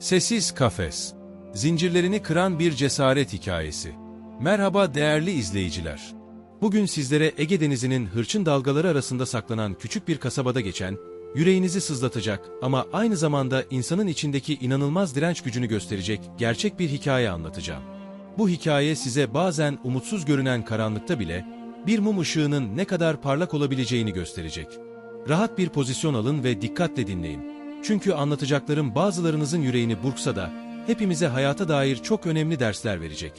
Sessiz Kafes. Zincirlerini kıran bir cesaret hikayesi. Merhaba değerli izleyiciler. Bugün sizlere Ege Denizi'nin hırçın dalgaları arasında saklanan küçük bir kasabada geçen, yüreğinizi sızlatacak ama aynı zamanda insanın içindeki inanılmaz direnç gücünü gösterecek gerçek bir hikaye anlatacağım. Bu hikaye size bazen umutsuz görünen karanlıkta bile bir mum ışığının ne kadar parlak olabileceğini gösterecek. Rahat bir pozisyon alın ve dikkatle dinleyin. Çünkü anlatacaklarım bazılarınızın yüreğini burksa da hepimize hayata dair çok önemli dersler verecek.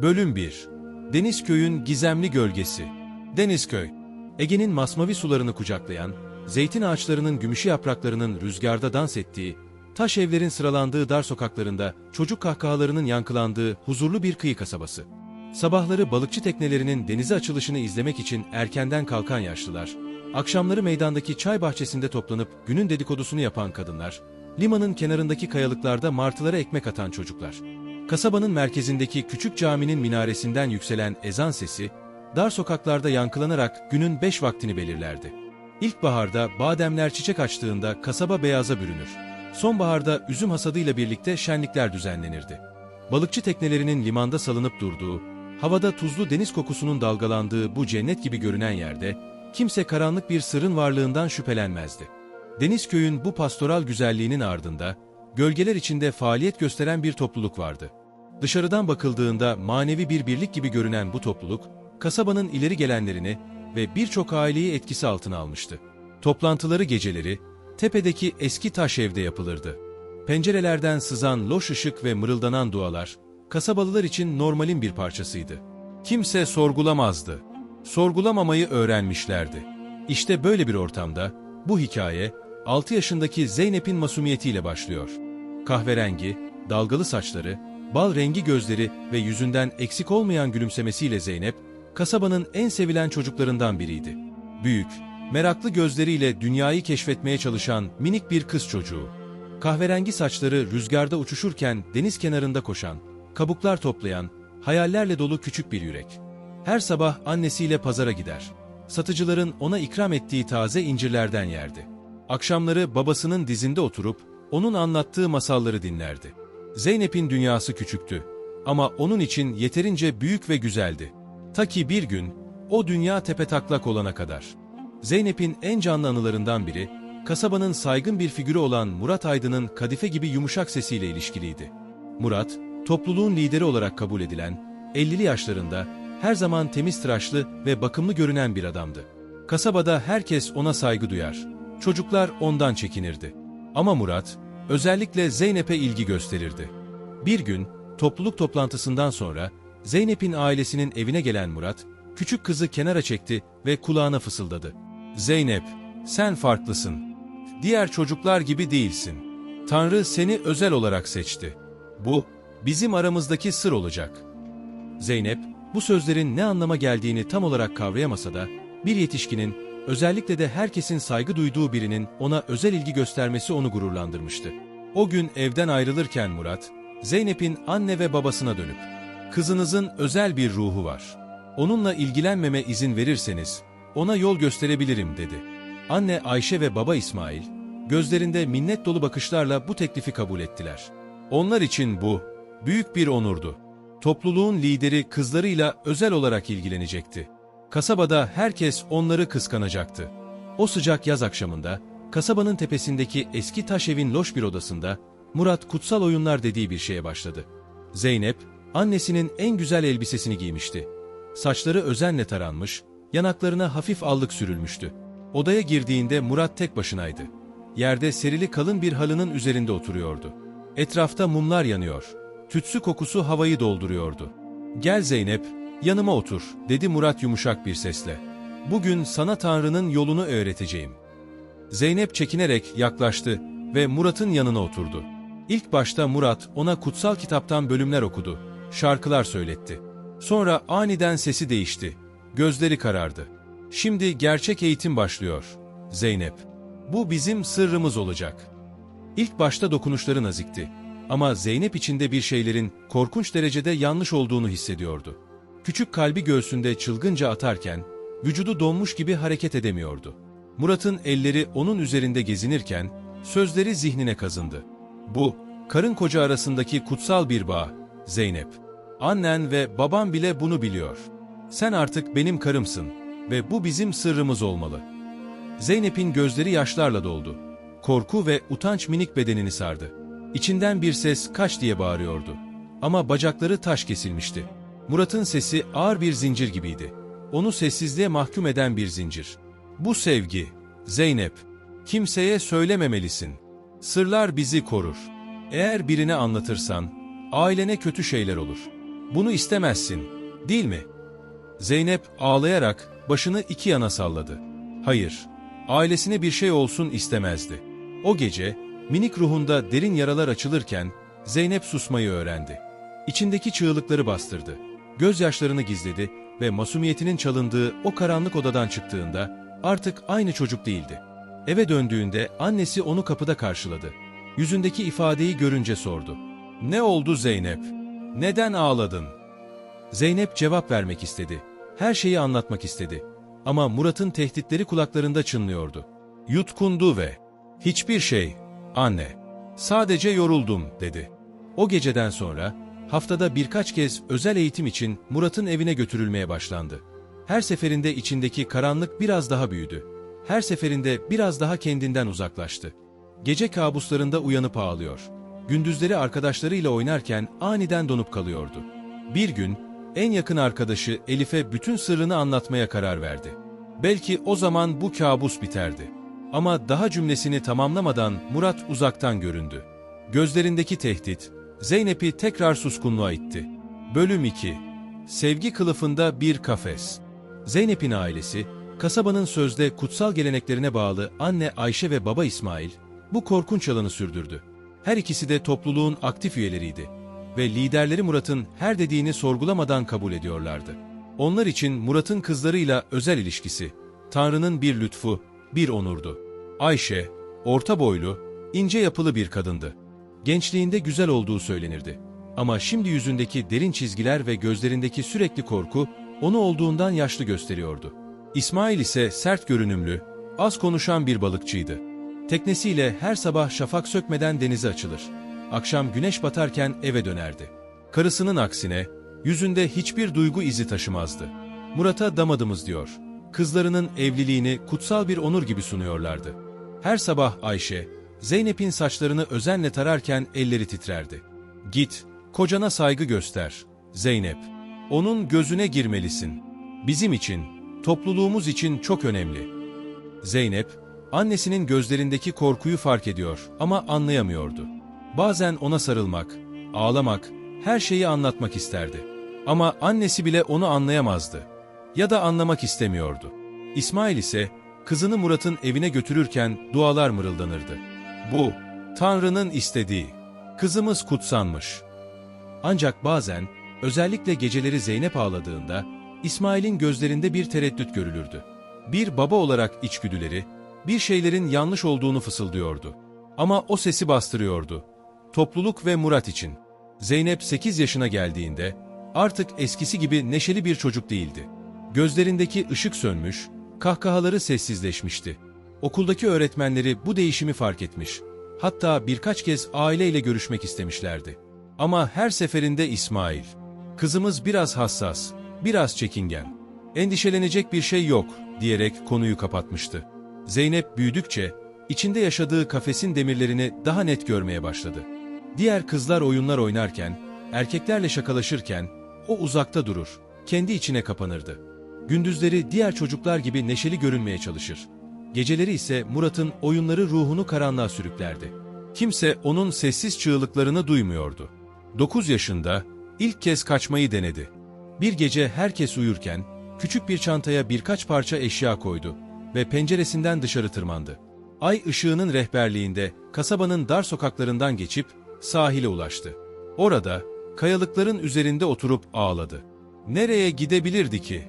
Bölüm 1. Denizköy'ün gizemli gölgesi. Denizköy, Ege'nin masmavi sularını kucaklayan, zeytin ağaçlarının gümüşü yapraklarının rüzgarda dans ettiği, taş evlerin sıralandığı dar sokaklarında çocuk kahkahalarının yankılandığı huzurlu bir kıyı kasabası. Sabahları balıkçı teknelerinin denize açılışını izlemek için erkenden kalkan yaşlılar, akşamları meydandaki çay bahçesinde toplanıp günün dedikodusunu yapan kadınlar, limanın kenarındaki kayalıklarda martılara ekmek atan çocuklar. Kasabanın merkezindeki küçük caminin minaresinden yükselen ezan sesi, dar sokaklarda yankılanarak günün 5 vaktini belirlerdi. İlkbaharda bademler çiçek açtığında kasaba beyaza bürünür. Sonbaharda üzüm hasadıyla birlikte şenlikler düzenlenirdi. Balıkçı teknelerinin limanda salınıp durduğu, havada tuzlu deniz kokusunun dalgalandığı bu cennet gibi görünen yerde, kimse karanlık bir sırrın varlığından şüphelenmezdi. Denizköy'ün bu pastoral güzelliğinin ardında, gölgeler içinde faaliyet gösteren bir topluluk vardı. Dışarıdan bakıldığında manevi bir birlik gibi görünen bu topluluk, kasabanın ileri gelenlerini ve birçok aileyi etkisi altına almıştı. Toplantıları geceleri, tepedeki eski taş evde yapılırdı. Pencerelerden sızan loş ışık ve mırıldanan dualar, kasabalılar için normalin bir parçasıydı. Kimse sorgulamazdı. Sorgulamamayı öğrenmişlerdi. İşte böyle bir ortamda, bu hikaye, 6 yaşındaki Zeynep'in masumiyetiyle başlıyor. Kahverengi, dalgalı saçları, bal rengi gözleri ve yüzünden eksik olmayan gülümsemesiyle Zeynep, kasabanın en sevilen çocuklarından biriydi. Büyük, meraklı gözleriyle dünyayı keşfetmeye çalışan minik bir kız çocuğu. Kahverengi saçları rüzgarda uçuşurken deniz kenarında koşan, kabuklar toplayan, hayallerle dolu küçük bir yürek. Her sabah annesiyle pazara gider. Satıcıların ona ikram ettiği taze incirlerden yerdi. Akşamları babasının dizinde oturup onun anlattığı masalları dinlerdi. Zeynep'in dünyası küçüktü ama onun için yeterince büyük ve güzeldi. Ta ki bir gün o dünya tepetaklak olana kadar. Zeynep'in en canlı anılarından biri, kasabanın saygın bir figürü olan Murat Aydın'ın kadife gibi yumuşak sesiyle ilişkiliydi. Murat, topluluğun lideri olarak kabul edilen, 50'li yaşlarında, her zaman temiz tıraşlı ve bakımlı görünen bir adamdı. Kasabada herkes ona saygı duyar, çocuklar ondan çekinirdi. Ama Murat, özellikle Zeynep'e ilgi gösterirdi. Bir gün, topluluk toplantısından sonra, Zeynep'in ailesinin evine gelen Murat, küçük kızı kenara çekti ve kulağına fısıldadı. "Zeynep, sen farklısın. Diğer çocuklar gibi değilsin. Tanrı seni özel olarak seçti. Bu, bizim aramızdaki sır olacak." Zeynep, bu sözlerin ne anlama geldiğini tam olarak kavrayamasa da, bir yetişkinin, özellikle de herkesin saygı duyduğu birinin ona özel ilgi göstermesi onu gururlandırmıştı. O gün evden ayrılırken Murat, Zeynep'in anne ve babasına dönüp, "Kızınızın özel bir ruhu var. Onunla ilgilenmeme izin verirseniz, ona yol gösterebilirim," dedi. Anne Ayşe ve baba İsmail, gözlerinde minnet dolu bakışlarla bu teklifi kabul ettiler. Onlar için bu, büyük bir onurdu. Topluluğun lideri kızlarıyla özel olarak ilgilenecekti. Kasabada herkes onları kıskanacaktı. O sıcak yaz akşamında, kasabanın tepesindeki eski taş evin loş bir odasında, Murat kutsal oyunlar dediği bir şeye başladı. Zeynep, annesinin en güzel elbisesini giymişti. Saçları özenle taranmış, yanaklarına hafif allık sürülmüştü. Odaya girdiğinde Murat tek başınaydı. Yerde serili kalın bir halının üzerinde oturuyordu. Etrafta mumlar yanıyor. Tütsü kokusu havayı dolduruyordu. "Gel Zeynep, yanıma otur," dedi Murat yumuşak bir sesle. "Bugün sana Tanrı'nın yolunu öğreteceğim." Zeynep çekinerek yaklaştı ve Murat'ın yanına oturdu. İlk başta Murat ona kutsal kitaptan bölümler okudu, şarkılar söyletti. Sonra aniden sesi değişti, gözleri karardı. "Şimdi gerçek eğitim başlıyor, Zeynep. Bu bizim sırrımız olacak." İlk başta dokunuşları nazikti. Ama Zeynep içinde bir şeylerin korkunç derecede yanlış olduğunu hissediyordu. Küçük kalbi göğsünde çılgınca atarken, vücudu donmuş gibi hareket edemiyordu. Murat'ın elleri onun üzerinde gezinirken, sözleri zihnine kazındı. "Bu, Karın koca arasındaki kutsal bir bağ, Zeynep. Annen ve baban bile bunu biliyor. Sen artık benim karımsın ve bu bizim sırrımız olmalı. Zeynep'in gözleri yaşlarla doldu. Korku ve utanç minik bedenini sardı. İçinden bir ses kaç diye bağırıyordu. Ama bacakları taş kesilmişti. Murat'ın sesi ağır bir zincir gibiydi. Onu sessizliğe mahkum eden bir zincir. Bu sevgi, Zeynep, kimseye söylememelisin. Sırlar bizi korur. Eğer birine anlatırsan, ailene kötü şeyler olur. Bunu istemezsin, değil mi? Zeynep ağlayarak başını iki yana salladı. Hayır, ailesine bir şey olsun istemezdi. O gece, minik ruhunda derin yaralar açılırken, Zeynep susmayı öğrendi. İçindeki çığlıkları bastırdı. Gözyaşlarını gizledi ve masumiyetinin çalındığı o karanlık odadan çıktığında artık aynı çocuk değildi. Eve döndüğünde annesi onu kapıda karşıladı. Yüzündeki ifadeyi görünce sordu. "Ne oldu Zeynep? Neden ağladın?" Zeynep cevap vermek istedi. Her şeyi anlatmak istedi. Ama Murat'ın tehditleri kulaklarında çınlıyordu. Yutkundu ve "Hiçbir şey, anne. Sadece yoruldum," dedi. O geceden sonra haftada birkaç kez özel eğitim için Murat'ın evine götürülmeye başlandı. Her seferinde içindeki karanlık biraz daha büyüdü. Her seferinde biraz daha kendinden uzaklaştı. Gece kabuslarında uyanıp ağlıyor. Gündüzleri arkadaşlarıyla oynarken aniden donup kalıyordu. Bir gün en yakın arkadaşı Elif'e bütün sırrını anlatmaya karar verdi. Belki o zaman bu kabus biterdi. Ama daha cümlesini tamamlamadan Murat uzaktan göründü. Gözlerindeki tehdit Zeynep'i tekrar suskunluğa itti. Bölüm 2. Sevgi kılıfında bir kafes. Zeynep'in ailesi, kasabanın sözde kutsal geleneklerine bağlı anne Ayşe ve baba İsmail, bu korkunç yalanı sürdürdü. Her ikisi de topluluğun aktif üyeleriydi ve liderleri Murat'ın her dediğini sorgulamadan kabul ediyorlardı. Onlar için Murat'ın kızlarıyla özel ilişkisi, Tanrı'nın bir lütfu, bir onurdu. Ayşe, orta boylu, ince yapılı bir kadındı. Gençliğinde güzel olduğu söylenirdi. Ama şimdi yüzündeki derin çizgiler ve gözlerindeki sürekli korku, onu olduğundan yaşlı gösteriyordu. İsmail ise sert görünümlü, az konuşan bir balıkçıydı. Teknesiyle her sabah şafak sökmeden denize açılır. Akşam güneş batarken eve dönerdi. Karısının aksine, yüzünde hiçbir duygu izi taşımazdı. Murat'a damadımız diyor. Kızlarının evliliğini kutsal bir onur gibi sunuyorlardı. Her sabah Ayşe, Zeynep'in saçlarını özenle tararken elleri titrerdi. "Git, kocana saygı göster, Zeynep. Onun gözüne girmelisin. Bizim için, topluluğumuz için çok önemli." Zeynep, annesinin gözlerindeki korkuyu fark ediyor ama anlayamıyordu. Bazen ona sarılmak, ağlamak, her şeyi anlatmak isterdi. Ama annesi bile onu anlayamazdı. Ya da anlamak istemiyordu. İsmail ise kızını Murat'ın evine götürürken dualar mırıldanırdı. "Bu, Tanrı'nın istediği. Kızımız kutsanmış." Ancak bazen, özellikle geceleri Zeynep ağladığında, İsmail'in gözlerinde bir tereddüt görülürdü. Bir baba olarak içgüdüleri, bir şeylerin yanlış olduğunu fısıldıyordu. Ama o sesi bastırıyordu. Topluluk ve Murat için. Zeynep 8 yaşına geldiğinde, artık eskisi gibi neşeli bir çocuk değildi. Gözlerindeki ışık sönmüş, kahkahaları sessizleşmişti. Okuldaki öğretmenleri bu değişimi fark etmiş. Hatta birkaç kez aileyle görüşmek istemişlerdi. Ama her seferinde İsmail, "Kızımız biraz hassas, biraz çekingen. Endişelenecek bir şey yok," diyerek konuyu kapatmıştı. Zeynep büyüdükçe, içinde yaşadığı kafesin demirlerini daha net görmeye başladı. Diğer kızlar oyunlar oynarken, erkeklerle şakalaşırken, o uzakta durur, kendi içine kapanırdı. Gündüzleri diğer çocuklar gibi neşeli görünmeye çalışır. Geceleri ise Murat'ın oyunları ruhunu karanlığa sürüklerdi. Kimse onun sessiz çığlıklarını duymuyordu. 9 yaşında ilk kez kaçmayı denedi. Bir gece herkes uyurken küçük bir çantaya birkaç parça eşya koydu ve penceresinden dışarı tırmandı. Ay ışığının rehberliğinde kasabanın dar sokaklarından geçip sahile ulaştı. Orada kayalıkların üzerinde oturup ağladı. Nereye gidebilirdi ki?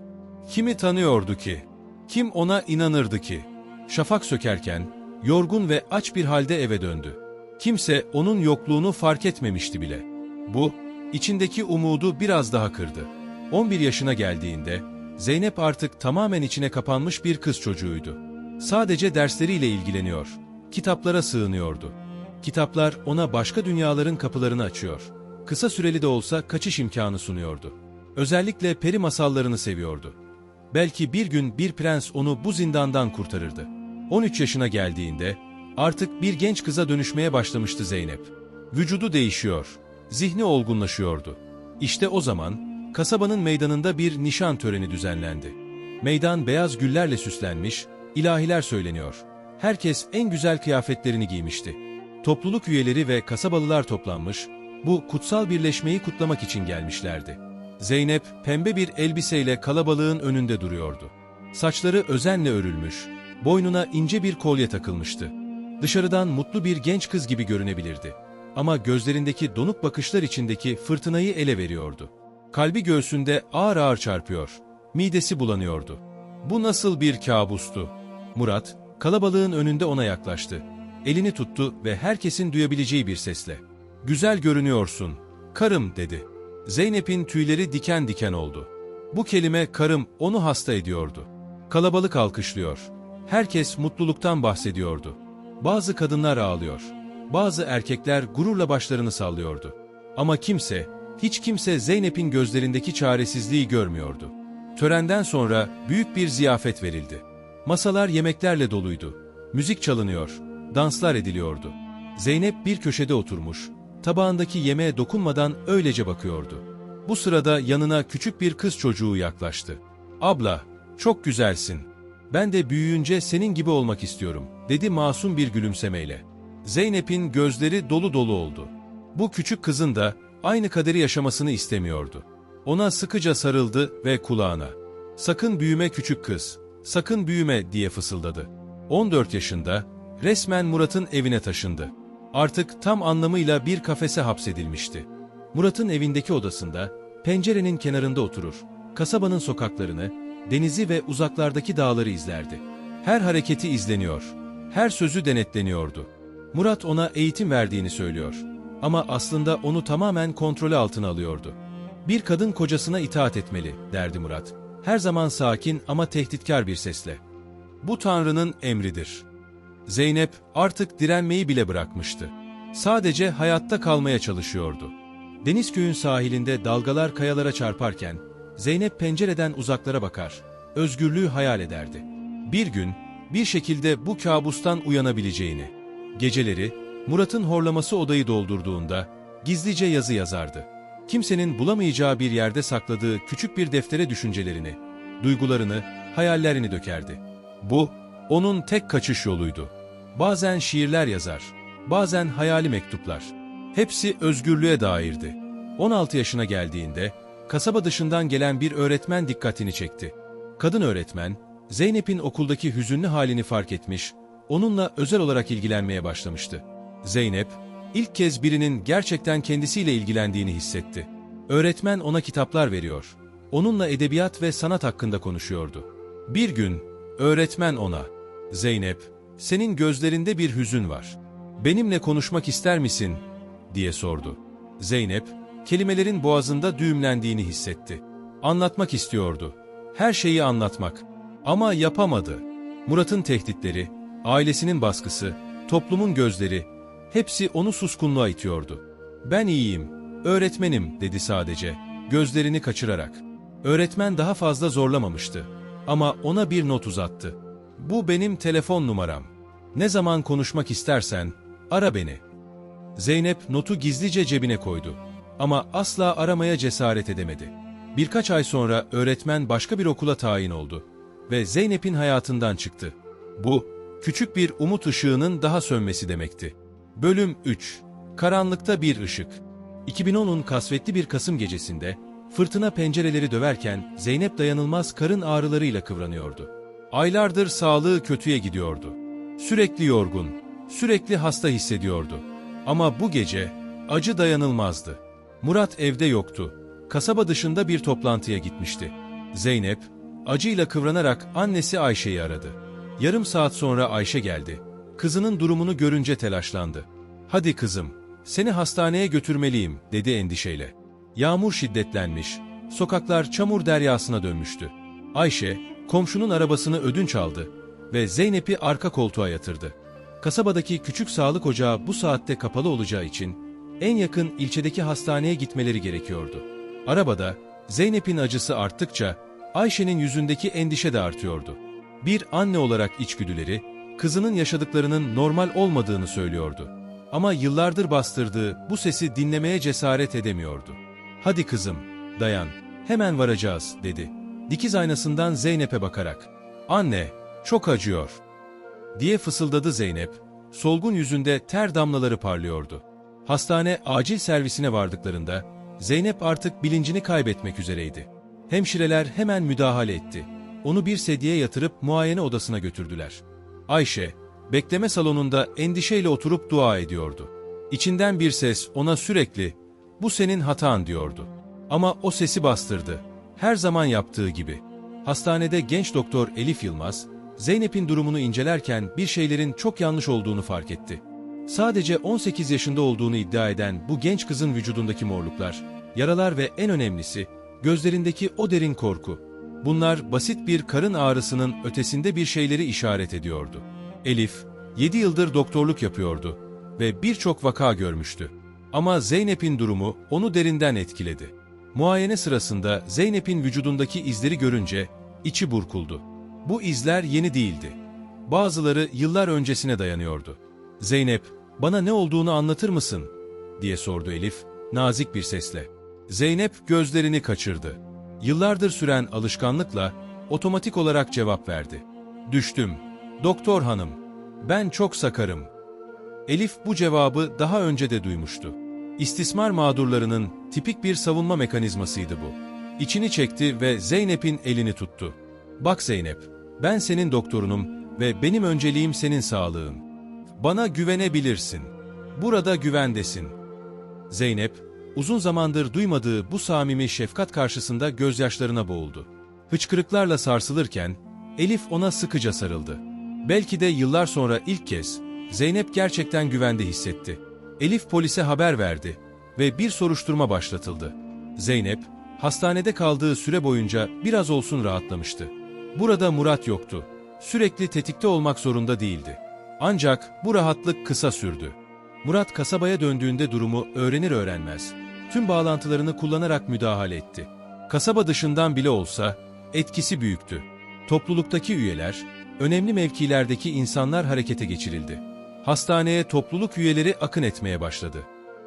Kimi tanıyordu ki? Kim ona inanırdı ki? Şafak sökerken yorgun ve aç bir halde eve döndü. Kimse onun yokluğunu fark etmemişti bile. Bu, içindeki umudu biraz daha kırdı. 11 yaşına geldiğinde Zeynep artık tamamen içine kapanmış bir kız çocuğuydu. Sadece dersleriyle ilgileniyor, kitaplara sığınıyordu. Kitaplar ona başka dünyaların kapılarını açıyor. Kısa süreli de olsa kaçış imkanı sunuyordu. Özellikle peri masallarını seviyordu. Belki bir gün bir prens onu bu zindandan kurtarırdı. 13 yaşına geldiğinde artık bir genç kıza dönüşmeye başlamıştı Zeynep. Vücudu değişiyor, zihni olgunlaşıyordu. İşte o zaman kasabanın meydanında bir nişan töreni düzenlendi. Meydan beyaz güllerle süslenmiş, ilahiler söyleniyor. Herkes en güzel kıyafetlerini giymişti. Topluluk üyeleri ve kasabalılar toplanmış, bu kutsal birleşmeyi kutlamak için gelmişlerdi. Zeynep pembe bir elbiseyle kalabalığın önünde duruyordu. Saçları özenle örülmüş, boynuna ince bir kolye takılmıştı. Dışarıdan mutlu bir genç kız gibi görünebilirdi. Ama gözlerindeki donuk bakışlar içindeki fırtınayı ele veriyordu. Kalbi göğsünde ağır ağır çarpıyor, midesi bulanıyordu. Bu nasıl bir kabustu? Murat, kalabalığın önünde ona yaklaştı. Elini tuttu ve herkesin duyabileceği bir sesle, "Güzel görünüyorsun, karım," dedi. Zeynep'in tüyleri diken diken oldu. Bu kelime karım onu hasta ediyordu. Kalabalık alkışlıyor. Herkes mutluluktan bahsediyordu. Bazı kadınlar ağlıyor. Bazı erkekler gururla başlarını sallıyordu. Ama kimse, hiç kimse Zeynep'in gözlerindeki çaresizliği görmüyordu. Törenden sonra büyük bir ziyafet verildi. Masalar yemeklerle doluydu. Müzik çalınıyor, danslar ediliyordu. Zeynep bir köşede oturmuş, tabağındaki yemeğe dokunmadan öylece bakıyordu. Bu sırada yanına küçük bir kız çocuğu yaklaştı. "Abla, çok güzelsin. Ben de büyüyünce senin gibi olmak istiyorum," dedi masum bir gülümsemeyle. Zeynep'in gözleri dolu dolu oldu. Bu küçük kızın da aynı kaderi yaşamasını istemiyordu. Ona sıkıca sarıldı ve kulağına, "Sakın büyüme küçük kız, sakın büyüme," diye fısıldadı. 14 yaşında, resmen Murat'ın evine taşındı. Artık tam anlamıyla bir kafese hapsedilmişti. Murat'ın evindeki odasında, pencerenin kenarında oturur, kasabanın sokaklarını, denizi ve uzaklardaki dağları izlerdi. Her hareketi izleniyor, her sözü denetleniyordu. Murat ona eğitim verdiğini söylüyor. Ama aslında onu tamamen kontrolü altına alıyordu. "Bir kadın kocasına itaat etmeli," derdi Murat. Her zaman sakin ama tehditkar bir sesle. "Bu Tanrı'nın emridir." Zeynep artık direnmeyi bile bırakmıştı. Sadece hayatta kalmaya çalışıyordu. Denizköy'ün sahilinde dalgalar kayalara çarparken, Zeynep pencereden uzaklara bakar, özgürlüğü hayal ederdi. Bir gün, bir şekilde bu kabustan uyanabileceğini. Geceleri, Murat'ın horlaması odayı doldurduğunda, gizlice yazı yazardı. Kimsenin bulamayacağı bir yerde sakladığı küçük bir deftere düşüncelerini, duygularını, hayallerini dökerdi. Bu, onun tek kaçış yoluydu. Bazen şiirler yazar, bazen hayali mektuplar. Hepsi özgürlüğe dairdi. 16 yaşına geldiğinde, kasaba dışından gelen bir öğretmen dikkatini çekti. Kadın öğretmen, Zeynep'in okuldaki hüzünlü halini fark etmiş, onunla özel olarak ilgilenmeye başlamıştı. Zeynep, ilk kez birinin gerçekten kendisiyle ilgilendiğini hissetti. Öğretmen ona kitaplar veriyor. Onunla edebiyat ve sanat hakkında konuşuyordu. Bir gün, öğretmen ona, "Zeynep, senin gözlerinde bir hüzün var. Benimle konuşmak ister misin?" diye sordu. Zeynep, kelimelerin boğazında düğümlendiğini hissetti. Anlatmak istiyordu. Her şeyi anlatmak. Ama yapamadı. Murat'ın tehditleri, ailesinin baskısı, toplumun gözleri, hepsi onu suskunluğa itiyordu. "Ben iyiyim, öğretmenim," dedi sadece, gözlerini kaçırarak. Öğretmen daha fazla zorlamamıştı. Ama ona bir not uzattı. "Bu benim telefon numaram. Ne zaman konuşmak istersen, ara beni." Zeynep notu gizlice cebine koydu. Ama asla aramaya cesaret edemedi. Birkaç ay sonra öğretmen başka bir okula tayin oldu. Ve Zeynep'in hayatından çıktı. Bu, küçük bir umut ışığının daha sönmesi demekti. Bölüm 3. Karanlıkta bir ışık. 2010'un kasvetli bir Kasım gecesinde, fırtına pencereleri döverken Zeynep dayanılmaz karın ağrılarıyla kıvranıyordu. Aylardır sağlığı kötüye gidiyordu. Sürekli yorgun, sürekli hasta hissediyordu. Ama bu gece acı dayanılmazdı. Murat evde yoktu. Kasaba dışında bir toplantıya gitmişti. Zeynep, acıyla kıvranarak annesi Ayşe'yi aradı. Yarım saat sonra Ayşe geldi. Kızının durumunu görünce telaşlandı. "Hadi kızım, seni hastaneye götürmeliyim," dedi endişeyle. Yağmur şiddetlenmiş, sokaklar çamur deryasına dönmüştü. Ayşe, komşunun arabasını ödünç aldı ve Zeynep'i arka koltuğa yatırdı. Kasabadaki küçük sağlık ocağı bu saatte kapalı olacağı için en yakın ilçedeki hastaneye gitmeleri gerekiyordu. Arabada Zeynep'in acısı arttıkça Ayşe'nin yüzündeki endişe de artıyordu. Bir anne olarak içgüdüleri, kızının yaşadıklarının normal olmadığını söylüyordu. Ama yıllardır bastırdığı bu sesi dinlemeye cesaret edemiyordu. "Hadi kızım, dayan, hemen varacağız," dedi. Dikiz aynasından Zeynep'e bakarak. "Anne, çok acıyor," diye fısıldadı Zeynep. Solgun yüzünde ter damlaları parlıyordu. Hastane acil servisine vardıklarında Zeynep artık bilincini kaybetmek üzereydi. Hemşireler hemen müdahale etti. Onu bir sedyeye yatırıp muayene odasına götürdüler. Ayşe, bekleme salonunda endişeyle oturup dua ediyordu. İçinden bir ses ona sürekli, "Bu senin hatan," diyordu. Ama o sesi bastırdı. Her zaman yaptığı gibi. Hastanede genç doktor Elif Yılmaz, Zeynep'in durumunu incelerken bir şeylerin çok yanlış olduğunu fark etti. Sadece 18 yaşında olduğunu iddia eden bu genç kızın vücudundaki morluklar, yaralar ve en önemlisi, gözlerindeki o derin korku. Bunlar basit bir karın ağrısının ötesinde bir şeyleri işaret ediyordu. Elif, 7 yıldır doktorluk yapıyordu ve birçok vaka görmüştü. Ama Zeynep'in durumu onu derinden etkiledi. Muayene sırasında Zeynep'in vücudundaki izleri görünce içi burkuldu. Bu izler yeni değildi. Bazıları yıllar öncesine dayanıyordu. "Zeynep, bana ne olduğunu anlatır mısın?" diye sordu Elif, nazik bir sesle. Zeynep gözlerini kaçırdı. Yıllardır süren alışkanlıkla otomatik olarak cevap verdi. "Düştüm, doktor hanım. Ben çok sakarım." Elif bu cevabı daha önce de duymuştu. İstismar mağdurlarının tipik bir savunma mekanizmasıydı bu. İçini çekti ve Zeynep'in elini tuttu. "Bak Zeynep, ben senin doktorunum ve benim önceliğim senin sağlığın. Bana güvenebilirsin. Burada güvendesin." Zeynep, uzun zamandır duymadığı bu samimi şefkat karşısında gözyaşlarına boğuldu. Hıçkırıklarla sarsılırken Elif ona sıkıca sarıldı. Belki de yıllar sonra ilk kez Zeynep gerçekten güvende hissetti. Elif polise haber verdi ve bir soruşturma başlatıldı. Zeynep, hastanede kaldığı süre boyunca biraz olsun rahatlamıştı. Burada Murat yoktu. Sürekli tetikte olmak zorunda değildi. Ancak bu rahatlık kısa sürdü. Murat kasabaya döndüğünde durumu öğrenir öğrenmez tüm bağlantılarını kullanarak müdahale etti. Kasaba dışından bile olsa etkisi büyüktü. Topluluktaki üyeler, önemli mevkilerdeki insanlar harekete geçirildi. Hastaneye topluluk üyeleri akın etmeye başladı.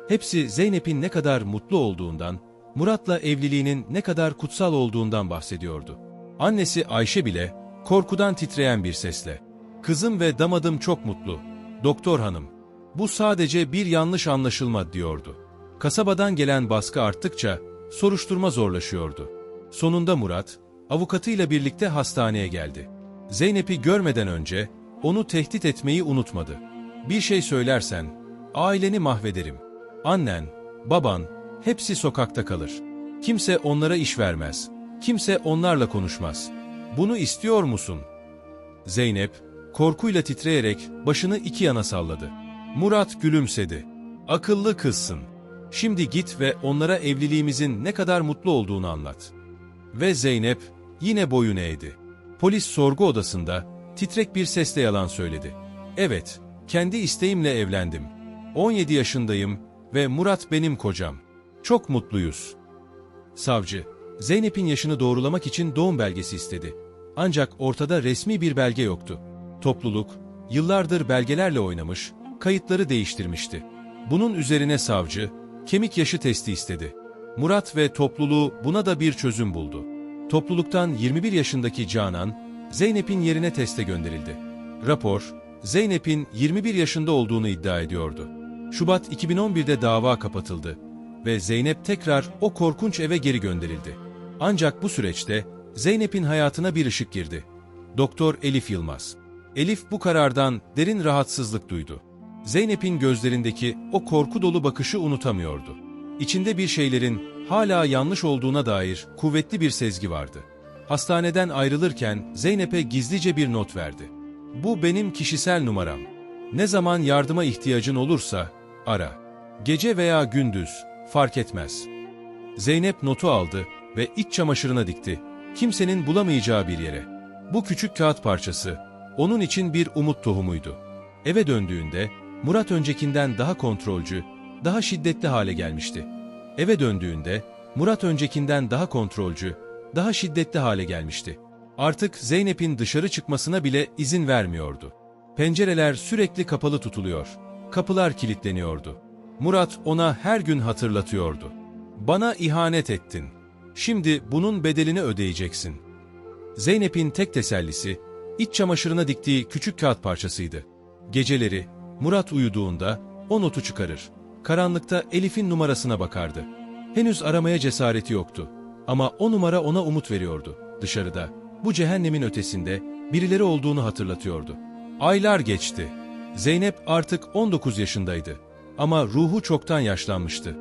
Hepsi Zeynep'in ne kadar mutlu olduğundan, Murat'la evliliğinin ne kadar kutsal olduğundan bahsediyordu. Annesi Ayşe bile korkudan titreyen bir sesle, "Kızım ve damadım çok mutlu, doktor hanım. Bu sadece bir yanlış anlaşılma," diyordu. Kasabadan gelen baskı arttıkça soruşturma zorlaşıyordu. Sonunda Murat, avukatıyla birlikte hastaneye geldi. Zeynep'i görmeden önce onu tehdit etmeyi unutmadı. "Bir şey söylersen aileni mahvederim. Annen, baban, hepsi sokakta kalır. Kimse onlara iş vermez. Kimse onlarla konuşmaz. Bunu istiyor musun?" Zeynep, korkuyla titreyerek başını iki yana salladı. Murat gülümsedi. "Akıllı kızsın. Şimdi git ve onlara evliliğimizin ne kadar mutlu olduğunu anlat." Ve Zeynep yine boyun eğdi. Polis sorgu odasında titrek bir sesle yalan söyledi. "Evet, kendi isteğimle evlendim. 17 yaşındayım ve Murat benim kocam. Çok mutluyuz." Savcı, Zeynep'in yaşını doğrulamak için doğum belgesi istedi. Ancak ortada resmi bir belge yoktu. Topluluk, yıllardır belgelerle oynamış, kayıtları değiştirmişti. Bunun üzerine savcı, kemik yaşı testi istedi. Murat ve topluluğu buna da bir çözüm buldu. Topluluktan 21 yaşındaki Canan, Zeynep'in yerine teste gönderildi. Rapor, Zeynep'in 21 yaşında olduğunu iddia ediyordu. Şubat 2011'de dava kapatıldı ve Zeynep tekrar o korkunç eve geri gönderildi. Ancak bu süreçte Zeynep'in hayatına bir ışık girdi. Doktor Elif Yılmaz. Elif bu karardan derin rahatsızlık duydu. Zeynep'in gözlerindeki o korku dolu bakışı unutamıyordu. İçinde bir şeylerin hala yanlış olduğuna dair kuvvetli bir sezgi vardı. Hastaneden ayrılırken Zeynep'e gizlice bir not verdi. "Bu benim kişisel numaram. Ne zaman yardıma ihtiyacın olursa ara. Gece veya gündüz, fark etmez." Zeynep notu aldı ve iç çamaşırına dikti. Kimsenin bulamayacağı bir yere. Bu küçük kağıt parçası, onun için bir umut tohumuydu. Eve döndüğünde Murat öncekinden daha kontrolcü, daha şiddetli hale gelmişti. Eve döndüğünde Murat öncekinden daha kontrolcü, daha şiddetli hale gelmişti. Artık Zeynep'in dışarı çıkmasına bile izin vermiyordu. Pencereler sürekli kapalı tutuluyor, kapılar kilitleniyordu. Murat ona her gün hatırlatıyordu. "Bana ihanet ettin. Şimdi bunun bedelini ödeyeceksin." Zeynep'in tek tesellisi, iç çamaşırına diktiği küçük kağıt parçasıydı. Geceleri, Murat uyuduğunda o notu çıkarır. Karanlıkta Elif'in numarasına bakardı. Henüz aramaya cesareti yoktu. Ama o numara ona umut veriyordu. Dışarıda, bu cehennemin ötesinde birileri olduğunu hatırlatıyordu. Aylar geçti. Zeynep artık 19 yaşındaydı. Ama ruhu çoktan yaşlanmıştı.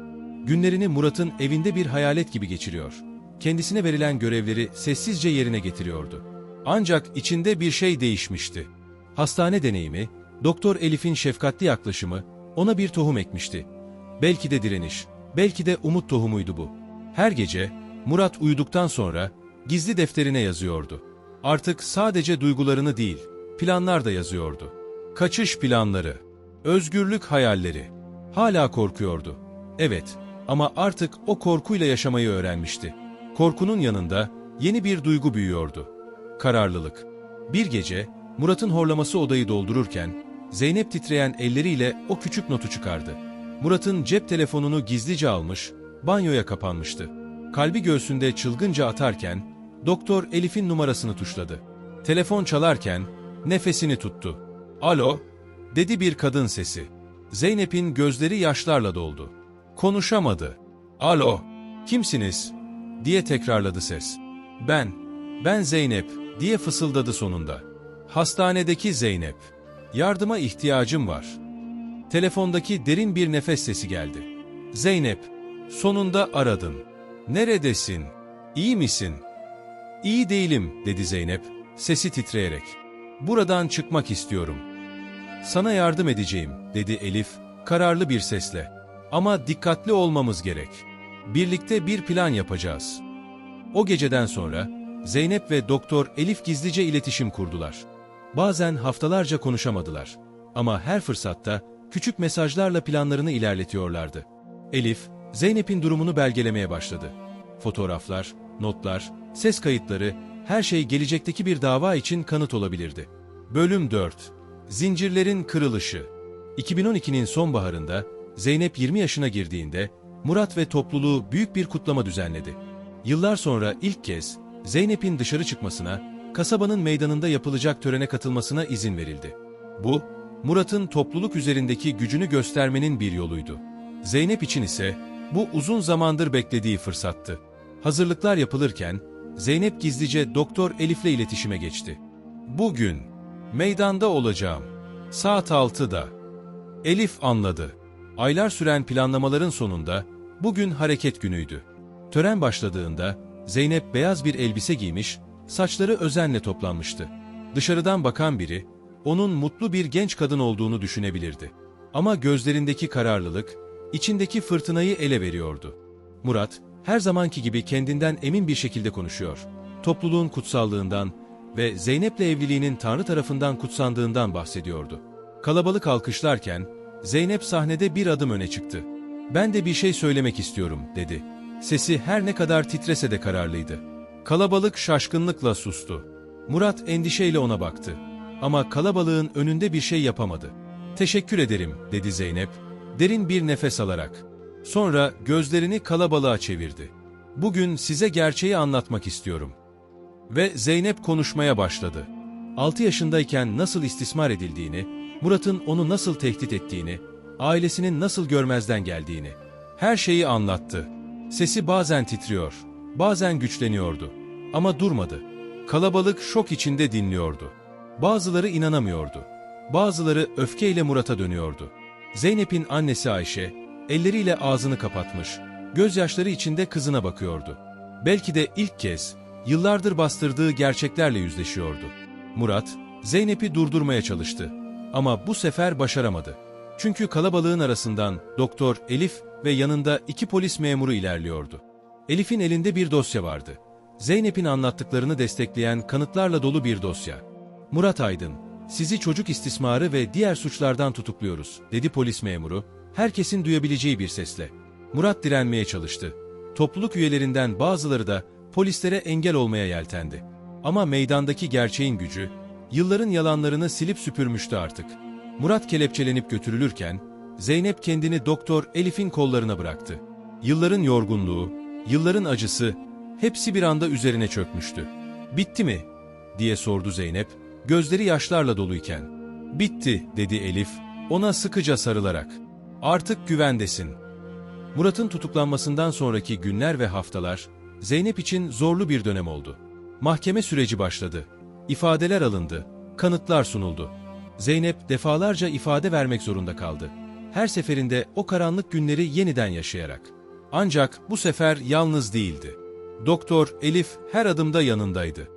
Günlerini Murat'ın evinde bir hayalet gibi geçiriyor. Kendisine verilen görevleri sessizce yerine getiriyordu. Ancak içinde bir şey değişmişti. Hastane deneyimi, Doktor Elif'in şefkatli yaklaşımı ona bir tohum ekmişti. Belki de direniş, belki de umut tohumuydu bu. Her gece Murat uyuduktan sonra gizli defterine yazıyordu. Artık sadece duygularını değil, planlar da yazıyordu. Kaçış planları, özgürlük hayalleri. Hala korkuyordu. Evet, ama artık o korkuyla yaşamayı öğrenmişti. Korkunun yanında yeni bir duygu büyüyordu. Kararlılık. Bir gece Murat'ın horlaması odayı doldururken Zeynep titreyen elleriyle o küçük notu çıkardı. Murat'ın cep telefonunu gizlice almış, banyoya kapanmıştı. Kalbi göğsünde çılgınca atarken Doktor Elif'in numarasını tuşladı. Telefon çalarken nefesini tuttu. "Alo," dedi bir kadın sesi. Zeynep'in gözleri yaşlarla doldu. Konuşamadı. "Alo, kimsiniz?" diye tekrarladı ses. Ben Zeynep," diye fısıldadı sonunda. "Hastanedeki Zeynep. Yardıma ihtiyacım var." Telefondaki derin bir nefes sesi geldi. "Zeynep, sonunda aradın. Neredesin? İyi misin?" "İyi değilim," dedi Zeynep, sesi titreyerek. "Buradan çıkmak istiyorum." "Sana yardım edeceğim," dedi Elif, kararlı bir sesle. "Ama dikkatli olmamız gerek. Birlikte bir plan yapacağız." O geceden sonra Zeynep ve Doktor Elif gizlice iletişim kurdular. Bazen haftalarca konuşamadılar. Ama her fırsatta küçük mesajlarla planlarını ilerletiyorlardı. Elif, Zeynep'in durumunu belgelemeye başladı. Fotoğraflar, notlar, ses kayıtları, her şey gelecekteki bir dava için kanıt olabilirdi. Bölüm 4. Zincirlerin kırılışı. 2012'nin sonbaharında Zeynep 20 yaşına girdiğinde Murat ve topluluğu büyük bir kutlama düzenledi. Yıllar sonra ilk kez Zeynep'in dışarı çıkmasına, kasabanın meydanında yapılacak törene katılmasına izin verildi. Bu, Murat'ın topluluk üzerindeki gücünü göstermenin bir yoluydu. Zeynep için ise bu uzun zamandır beklediği fırsattı. Hazırlıklar yapılırken Zeynep gizlice Doktor Elif'le iletişime geçti. "Bugün meydanda olacağım. Saat 6'da. Elif anladı. Aylar süren planlamaların sonunda bugün hareket günüydü. Tören başladığında Zeynep beyaz bir elbise giymiş, saçları özenle toplanmıştı. Dışarıdan bakan biri, onun mutlu bir genç kadın olduğunu düşünebilirdi. Ama gözlerindeki kararlılık, içindeki fırtınayı ele veriyordu. Murat, her zamanki gibi kendinden emin bir şekilde konuşuyor. Topluluğun kutsallığından ve Zeynep'le evliliğinin Tanrı tarafından kutsandığından bahsediyordu. Kalabalık alkışlarken, Zeynep sahnede bir adım öne çıktı. "Ben de bir şey söylemek istiyorum," dedi. Sesi her ne kadar titrese de kararlıydı. Kalabalık şaşkınlıkla sustu. Murat endişeyle ona baktı. Ama kalabalığın önünde bir şey yapamadı. "Teşekkür ederim," dedi Zeynep, derin bir nefes alarak. Sonra gözlerini kalabalığa çevirdi. "Bugün size gerçeği anlatmak istiyorum." Ve Zeynep konuşmaya başladı. 6 yaşındayken nasıl istismar edildiğini, Murat'ın onu nasıl tehdit ettiğini, ailesinin nasıl görmezden geldiğini. Her şeyi anlattı. Sesi bazen titriyor, bazen güçleniyordu. Ama durmadı. Kalabalık şok içinde dinliyordu. Bazıları inanamıyordu. Bazıları öfkeyle Murat'a dönüyordu. Zeynep'in annesi Ayşe, elleriyle ağzını kapatmış, gözyaşları içinde kızına bakıyordu. Belki de ilk kez, yıllardır bastırdığı gerçeklerle yüzleşiyordu. Murat, Zeynep'i durdurmaya çalıştı. Ama bu sefer başaramadı. Çünkü kalabalığın arasından Doktor Elif ve yanında 2 polis memuru ilerliyordu. Elif'in elinde bir dosya vardı. Zeynep'in anlattıklarını destekleyen kanıtlarla dolu bir dosya. "Murat Aydın, "Sizi çocuk istismarı ve diğer suçlardan tutukluyoruz," dedi polis memuru, herkesin duyabileceği bir sesle. Murat direnmeye çalıştı. Topluluk üyelerinden bazıları da polislere engel olmaya yeltendi. Ama meydandaki gerçeğin gücü, yılların yalanlarını silip süpürmüştü artık. Murat kelepçelenip götürülürken, Zeynep kendini Doktor Elif'in kollarına bıraktı. Yılların yorgunluğu, yılların acısı, hepsi bir anda üzerine çökmüştü. "Bitti mi?" diye sordu Zeynep, gözleri yaşlarla doluyken. "Bitti," dedi Elif, ona sıkıca sarılarak. "Artık güvendesin." Murat'ın tutuklanmasından sonraki günler ve haftalar, Zeynep için zorlu bir dönem oldu. Mahkeme süreci başladı. İfadeler alındı, kanıtlar sunuldu. Zeynep defalarca ifade vermek zorunda kaldı. Her seferinde o karanlık günleri yeniden yaşayarak. Ancak bu sefer yalnız değildi. Doktor Elif her adımda yanındaydı.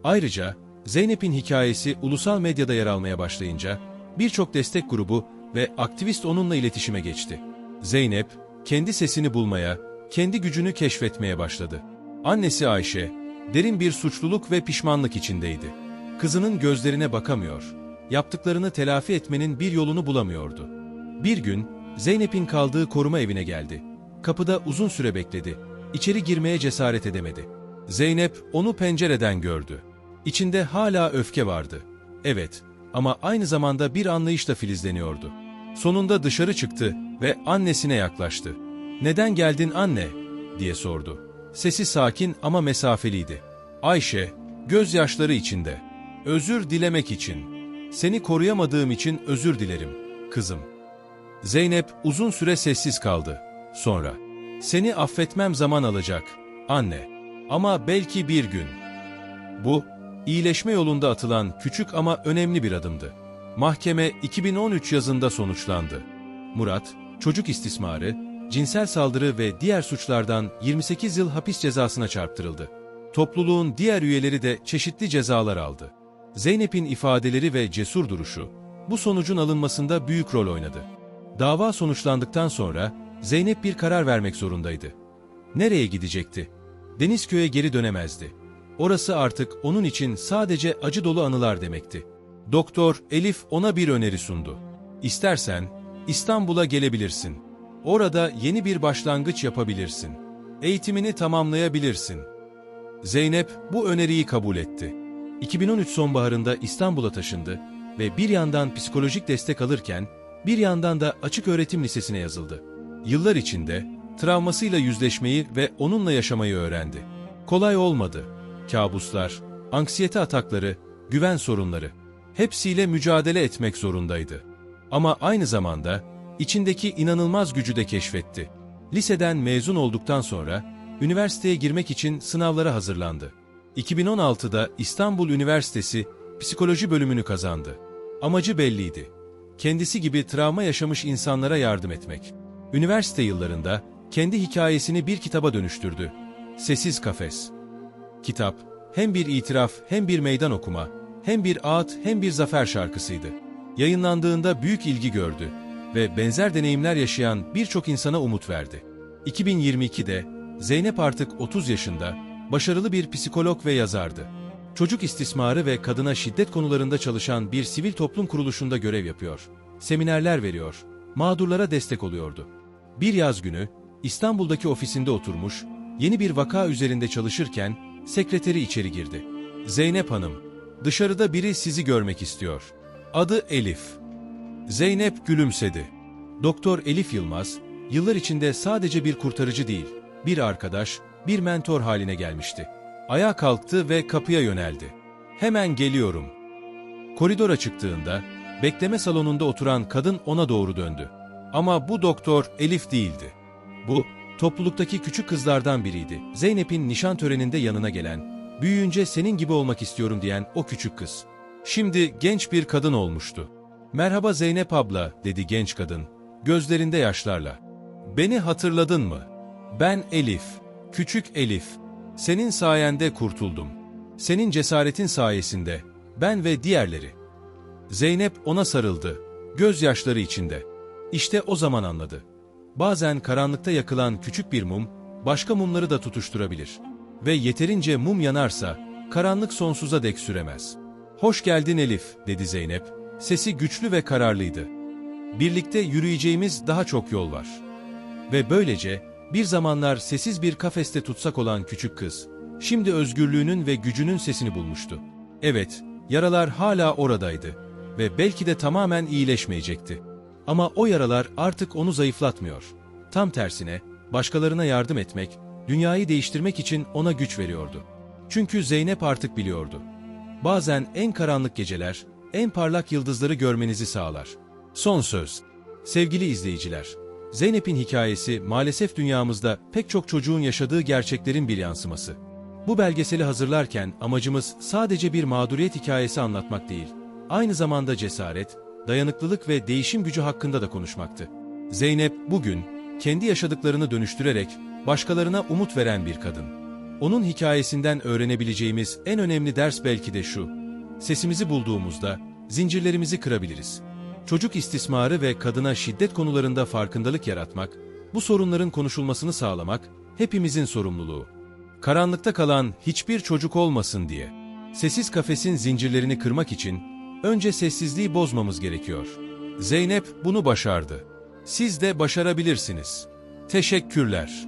Ayrıca Zeynep'in hikayesi ulusal medyada yer almaya başlayınca birçok destek grubu ve aktivist onunla iletişime geçti. Zeynep kendi sesini bulmaya, kendi gücünü keşfetmeye başladı. Annesi Ayşe derin bir suçluluk ve pişmanlık içindeydi. Kızının gözlerine bakamıyor, yaptıklarını telafi etmenin bir yolunu bulamıyordu. Bir gün Zeynep'in kaldığı koruma evine geldi. Kapıda uzun süre bekledi. İçeri girmeye cesaret edemedi. Zeynep onu pencereden gördü. İçinde hala öfke vardı. Evet, ama aynı zamanda bir anlayış da filizleniyordu. Sonunda dışarı çıktı ve annesine yaklaştı. "Neden geldin anne?" diye sordu. Sesi sakin ama mesafeliydi. Ayşe, gözyaşları içinde. "Özür dilemek için. Seni koruyamadığım için özür dilerim, kızım." Zeynep uzun süre sessiz kaldı. Sonra, "Seni affetmem zaman alacak, anne. Ama belki bir gün." Bu, iyileşme yolunda atılan küçük ama önemli bir adımdı. Mahkeme 2013 yazında sonuçlandı. Murat, çocuk istismarı, cinsel saldırı ve diğer suçlardan 28 yıl hapis cezasına çarptırıldı. Topluluğun diğer üyeleri de çeşitli cezalar aldı. Zeynep'in ifadeleri ve cesur duruşu, bu sonucun alınmasında büyük rol oynadı. Dava sonuçlandıktan sonra Zeynep bir karar vermek zorundaydı. Nereye gidecekti? Denizköy'e geri dönemezdi. Orası artık onun için sadece acı dolu anılar demekti. Doktor Elif ona bir öneri sundu. "İstersen İstanbul'a gelebilirsin. Orada yeni bir başlangıç yapabilirsin. Eğitimini tamamlayabilirsin." Zeynep bu öneriyi kabul etti. 2013 sonbaharında İstanbul'a taşındı ve bir yandan psikolojik destek alırken bir yandan da açık öğretim lisesine yazıldı. Yıllar içinde travmasıyla yüzleşmeyi ve onunla yaşamayı öğrendi. Kolay olmadı. Kabuslar, anksiyete atakları, güven sorunları, hepsiyle mücadele etmek zorundaydı. Ama aynı zamanda içindeki inanılmaz gücü de keşfetti. Liseden mezun olduktan sonra üniversiteye girmek için sınavlara hazırlandı. 2016'da İstanbul Üniversitesi Psikoloji bölümünü kazandı. Amacı belliydi. Kendisi gibi travma yaşamış insanlara yardım etmek. Üniversite yıllarında kendi hikayesini bir kitaba dönüştürdü. Sessiz Kafes. Kitap, hem bir itiraf hem bir meydan okuma, hem bir ağıt hem bir zafer şarkısıydı. Yayınlandığında büyük ilgi gördü ve benzer deneyimler yaşayan birçok insana umut verdi. 2022'de Zeynep artık 30 yaşında, başarılı bir psikolog ve yazardı. Çocuk istismarı ve kadına şiddet konularında çalışan bir sivil toplum kuruluşunda görev yapıyor. Seminerler veriyor, mağdurlara destek oluyordu. Bir yaz günü, İstanbul'daki ofisinde oturmuş, yeni bir vaka üzerinde çalışırken, sekreteri içeri girdi. "Zeynep Hanım, dışarıda biri sizi görmek istiyor. Adı Elif." Zeynep gülümsedi. Doktor Elif Yılmaz, yıllar içinde sadece bir kurtarıcı değil, bir arkadaş, bir mentor haline gelmişti. Ayağa kalktı ve kapıya yöneldi. "Hemen geliyorum." Koridora çıktığında, bekleme salonunda oturan kadın ona doğru döndü. Ama bu doktor Elif değildi. Bu, topluluktaki küçük kızlardan biriydi. Zeynep'in nişan töreninde yanına gelen, "Büyüyünce senin gibi olmak istiyorum," diyen o küçük kız. Şimdi genç bir kadın olmuştu. "Merhaba Zeynep abla," dedi genç kadın, gözlerinde yaşlarla. "Beni hatırladın mı? Ben Elif, küçük Elif. Senin sayende kurtuldum. Senin cesaretin sayesinde, ben ve diğerleri." Zeynep ona sarıldı, gözyaşları içinde. İşte o zaman anladı. Bazen karanlıkta yakılan küçük bir mum, başka mumları da tutuşturabilir. Ve yeterince mum yanarsa, karanlık sonsuza dek süremez. "Hoş geldin Elif," dedi Zeynep. Sesi güçlü ve kararlıydı. "Birlikte yürüyeceğimiz daha çok yol var." Ve böylece, bir zamanlar sessiz bir kafeste tutsak olan küçük kız, şimdi özgürlüğünün ve gücünün sesini bulmuştu. Evet, yaralar hala oradaydı ve belki de tamamen iyileşmeyecekti. Ama o yaralar artık onu zayıflatmıyor. Tam tersine, başkalarına yardım etmek, dünyayı değiştirmek için ona güç veriyordu. Çünkü Zeynep artık biliyordu. Bazen en karanlık geceler, en parlak yıldızları görmenizi sağlar. Son söz. Sevgili izleyiciler, Zeynep'in hikayesi maalesef dünyamızda pek çok çocuğun yaşadığı gerçeklerin bir yansıması. Bu belgeseli hazırlarken amacımız sadece bir mağduriyet hikayesi anlatmak değil, aynı zamanda cesaret, dayanıklılık ve değişim gücü hakkında da konuşmaktı. Zeynep bugün, kendi yaşadıklarını dönüştürerek başkalarına umut veren bir kadın. Onun hikayesinden öğrenebileceğimiz en önemli ders belki de şu: sesimizi bulduğumuzda zincirlerimizi kırabiliriz. Çocuk istismarı ve kadına şiddet konularında farkındalık yaratmak, bu sorunların konuşulmasını sağlamak hepimizin sorumluluğu. Karanlıkta kalan hiçbir çocuk olmasın diye. Sessiz kafesin zincirlerini kırmak için önce sessizliği bozmamız gerekiyor. Zeynep bunu başardı. Siz de başarabilirsiniz. Teşekkürler.